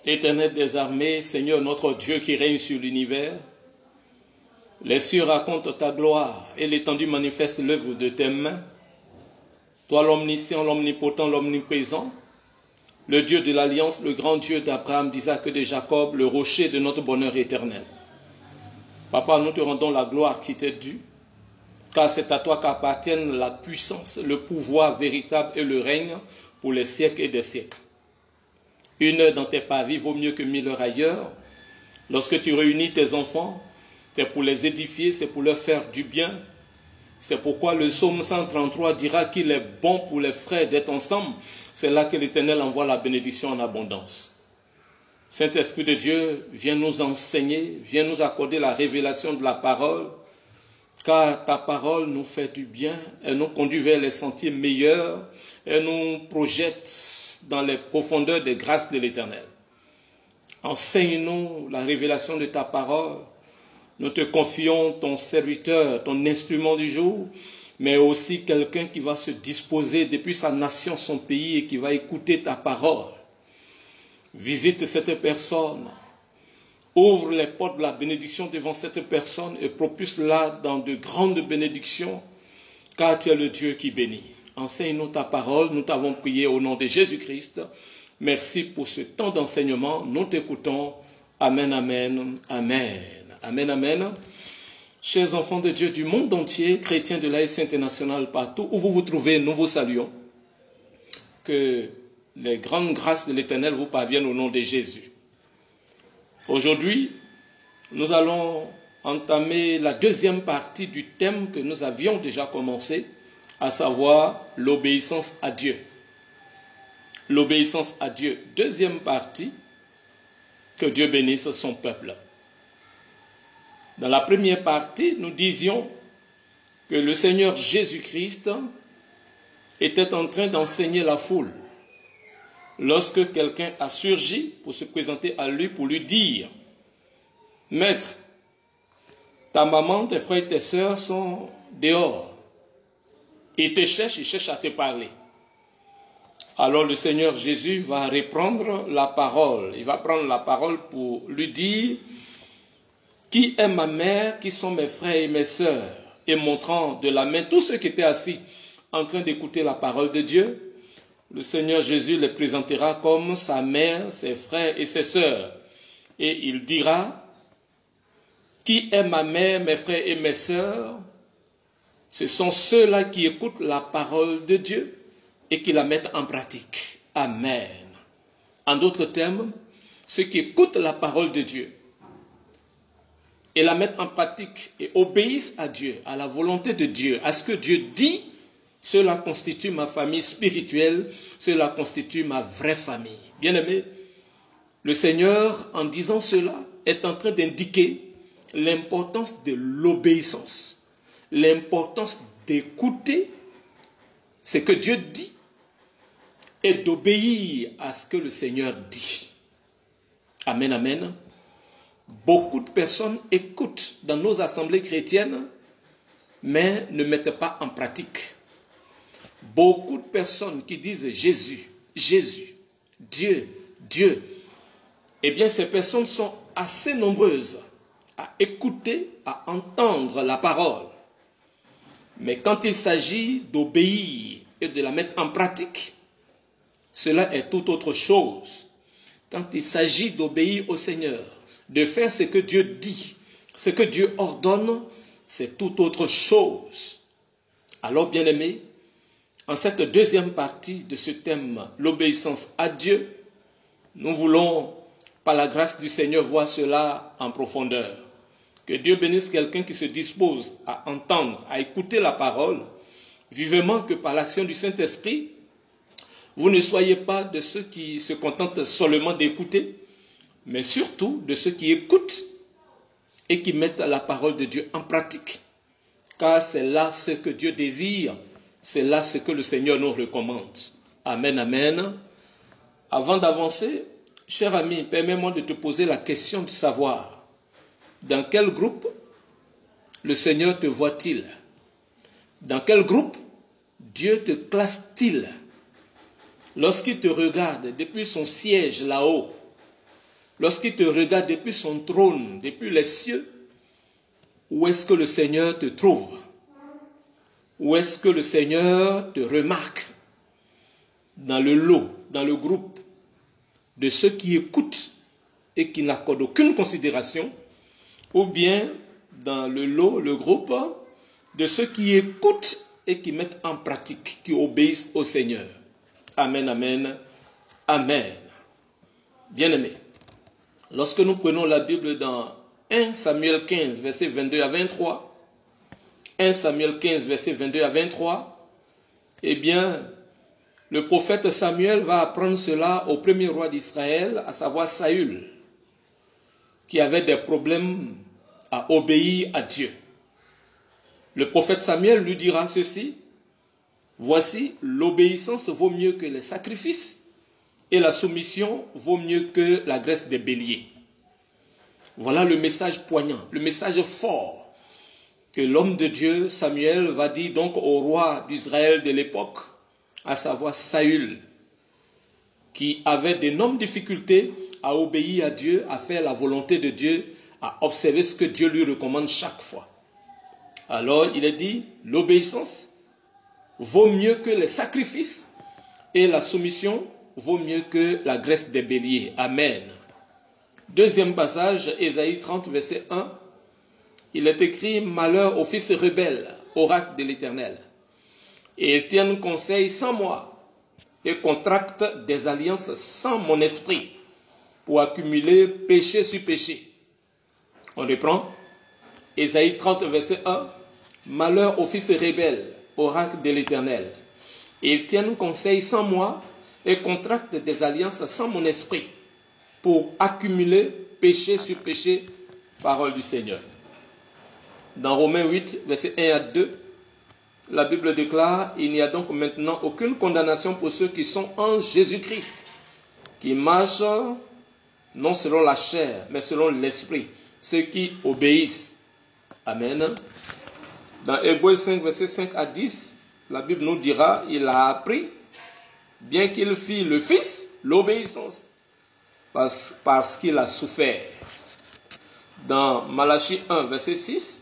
Éternel des armées, Seigneur notre Dieu qui règne sur l'univers, les cieux racontent ta gloire et l'étendue manifeste l'œuvre de tes mains. Toi l'omniscient, l'omnipotent, l'omniprésent, le Dieu de l'Alliance, le grand Dieu d'Abraham, d'Isaac et de Jacob, le rocher de notre bonheur éternel. Papa, nous te rendons la gloire qui t'est due, car c'est à toi qu'appartiennent la puissance, le pouvoir véritable et le règne pour les siècles et des siècles. Une heure dans tes pavis vaut mieux que 1000 heures ailleurs. Lorsque tu réunis tes enfants, c'est pour les édifier, c'est pour leur faire du bien. C'est pourquoi le psaume 133 dira qu'il est bon pour les frères d'être ensemble. C'est là que l'Éternel envoie la bénédiction en abondance. Saint-Esprit de Dieu, viens nous enseigner, viens nous accorder la révélation de la parole, car ta parole nous fait du bien, elle nous conduit vers les sentiers meilleurs, elle nous projette dans les profondeurs des grâces de l'Éternel. Enseigne-nous la révélation de ta parole. Nous te confions ton serviteur, ton instrument du jour, mais aussi quelqu'un qui va se disposer depuis sa nation, son pays, et qui va écouter ta parole. Visite cette personne, ouvre les portes de la bénédiction devant cette personne et propulse-la dans de grandes bénédictions, car tu es le Dieu qui bénit. Enseigne-nous ta parole, nous t'avons prié au nom de Jésus-Christ. Merci pour ce temps d'enseignement, nous t'écoutons. Amen, amen, amen. Amen, amen. Chers enfants de Dieu du monde entier, chrétiens de l'ASC international, partout où vous vous trouvez, nous vous saluons. Que les grandes grâces de l'Éternel vous parviennent au nom de Jésus. Aujourd'hui, nous allons entamer la deuxième partie du thème que nous avions déjà commencé, à savoir l'obéissance à Dieu. L'obéissance à Dieu. Deuxième partie, que Dieu bénisse son peuple. Dans la première partie, nous disions que le Seigneur Jésus-Christ était en train d'enseigner la foule. Lorsque quelqu'un a surgi pour se présenter à lui, pour lui dire « Maître, ta maman, tes frères et tes sœurs sont dehors. Ils te cherchent, ils cherchent à te parler. » Alors le Seigneur Jésus va reprendre la parole. Il va prendre la parole pour lui dire « Qui est ma mère, qui sont mes frères et mes sœurs ?» Et montrant de la main tous ceux qui étaient assis en train d'écouter la parole de Dieu, le Seigneur Jésus les présentera comme sa mère, ses frères et ses sœurs. Et il dira « Qui est ma mère, mes frères et mes sœurs ?» Ce sont ceux-là qui écoutent la parole de Dieu et qui la mettent en pratique. Amen. En d'autres termes, ceux qui écoutent la parole de Dieu et la mettent en pratique et obéissent à Dieu, à la volonté de Dieu, à ce que Dieu dit, cela constitue ma famille spirituelle, cela constitue ma vraie famille. Bien-aimés, le Seigneur, en disant cela, est en train d'indiquer l'importance de l'obéissance, l'importance d'écouter ce que Dieu dit et d'obéir à ce que le Seigneur dit. Amen, amen. Beaucoup de personnes écoutent dans nos assemblées chrétiennes, mais ne mettent pas en pratique. Beaucoup de personnes qui disent Jésus, Jésus, Dieu, Dieu, eh bien ces personnes sont assez nombreuses à écouter, à entendre la parole. Mais quand il s'agit d'obéir et de la mettre en pratique, cela est tout autre chose. Quand il s'agit d'obéir au Seigneur, de faire ce que Dieu dit, ce que Dieu ordonne, c'est tout autre chose. Alors, bien-aimés, en cette deuxième partie de ce thème, l'obéissance à Dieu, nous voulons, par la grâce du Seigneur, voir cela en profondeur. Que Dieu bénisse quelqu'un qui se dispose à entendre, à écouter la parole, vivement que par l'action du Saint-Esprit, vous ne soyez pas de ceux qui se contentent seulement d'écouter, mais surtout de ceux qui écoutent et qui mettent la parole de Dieu en pratique. Car c'est là ce que Dieu désire, c'est là ce que le Seigneur nous recommande. Amen, amen. Avant d'avancer, cher ami, permets-moi de te poser la question de savoir dans quel groupe le Seigneur te voit-il? Dans quel groupe Dieu te classe-t-il? Lorsqu'il te regarde depuis son siège là-haut, lorsqu'il te regarde depuis son trône, depuis les cieux, où est-ce que le Seigneur te trouve? Où est-ce que le Seigneur te remarque? Dans le lot, dans le groupe de ceux qui écoutent et qui n'accordent aucune considération, ou bien dans le lot, le groupe de ceux qui écoutent et qui mettent en pratique, qui obéissent au Seigneur. Amen, amen, amen. Bien-aimés, lorsque nous prenons la Bible dans 1 Samuel 15, versets 22 à 23, 1 Samuel 15, versets 22 à 23, eh bien, le prophète Samuel va apprendre cela au premier roi d'Israël, à savoir Saül, qui avait des problèmes à obéir à Dieu. Le prophète Samuel lui dira ceci: voici, l'obéissance vaut mieux que les sacrifices et la soumission vaut mieux que la graisse des béliers. Voilà le message poignant, le message fort que l'homme de Dieu, Samuel, va dire donc au roi d'Israël de l'époque, à savoir Saül, qui avait d'énormes difficultés à obéir à Dieu, à faire la volonté de Dieu, à observer ce que Dieu lui recommande chaque fois. Alors il est dit, l'obéissance vaut mieux que les sacrifices et la soumission vaut mieux que la graisse des béliers. Amen. Deuxième passage, Ésaïe 30, verset 1. Il est écrit: malheur aux fils rebelles, oracle de l'Éternel. Et ils tiennent conseil sans moi et contractent des alliances sans mon esprit pour accumuler péché sur péché. On reprend. Ésaïe 30, verset 1. Malheur aux fils rebelles, oracle de l'Éternel. Et ils tiennent conseil sans moi et contractent des alliances sans mon esprit pour accumuler péché sur péché, parole du Seigneur. Dans Romains 8, verset 1 à 2, la Bible déclare: il n'y a donc maintenant aucune condamnation pour ceux qui sont en Jésus-Christ, qui marchent non selon la chair, mais selon l'esprit, ceux qui obéissent. Amen. Dans Hébreux 5, verset 5 à 10, la Bible nous dira: il a appris, bien qu'il fît le Fils, l'obéissance, parce qu'il a souffert. Dans Malachie 1, verset 6,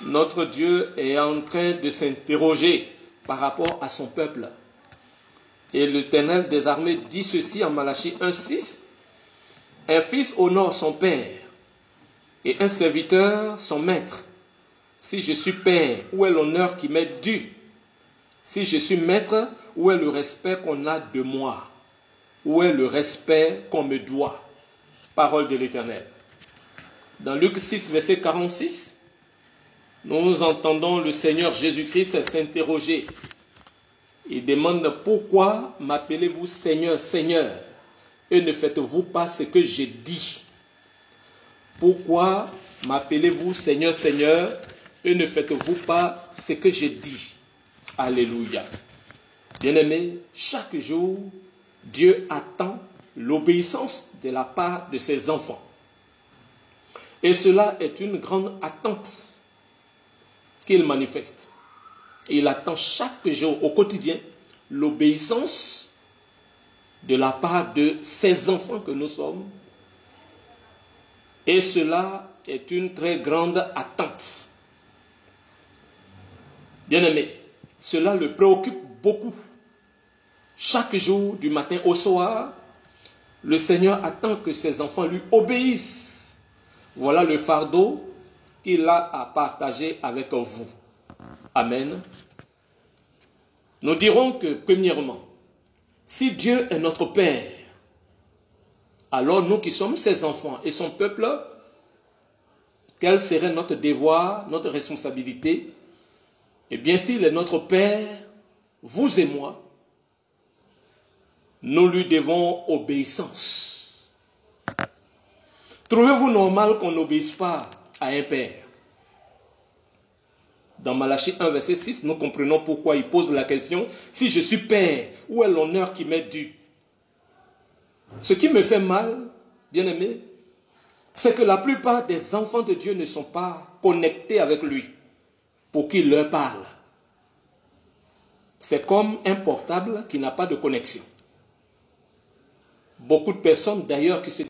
notre Dieu est en train de s'interroger par rapport à son peuple. Et l'Éternel des armées dit ceci en Malachie 1, 6, un fils honore son père et un serviteur son maître. Si je suis père, où est l'honneur qui m'est dû? Si je suis maître, où est le respect qu'on a de moi? Où est le respect qu'on me doit? Parole de l'Éternel. Dans Luc 6, verset 46, nous entendons le Seigneur Jésus-Christ s'interroger. Il demande: pourquoi m'appelez-vous Seigneur, Seigneur, et ne faites-vous pas ce que j'ai dit? Pourquoi m'appelez-vous Seigneur, Seigneur, et ne faites-vous pas ce que j'ai dit? Alléluia. Bien-aimés, chaque jour, Dieu attend l'obéissance de la part de ses enfants. Et cela est une grande attente qu'il manifeste. Il attend chaque jour, au quotidien, l'obéissance de la part de ses enfants que nous sommes. Et cela est une très grande attente. Bien-aimé, cela le préoccupe beaucoup. Chaque jour, du matin au soir, le Seigneur attend que ses enfants lui obéissent. Voilà le fardeau qu'il a à partager avec vous. Amen. Nous dirons que, premièrement, si Dieu est notre Père, alors nous qui sommes ses enfants et son peuple, quel serait notre devoir, notre responsabilité? Eh bien, s'il est notre Père, vous et moi, nous lui devons obéissance. Trouvez-vous normal qu'on n'obéisse pas à un Père? Dans Malachie 1, verset 6, nous comprenons pourquoi il pose la question: si je suis Père, où est l'honneur qui m'est dû? Ce qui me fait mal, bien-aimé, c'est que la plupart des enfants de Dieu ne sont pas connectés avec lui pour qu'il leur parle. C'est comme un portable qui n'a pas de connexion. Beaucoup de personnes d'ailleurs qui se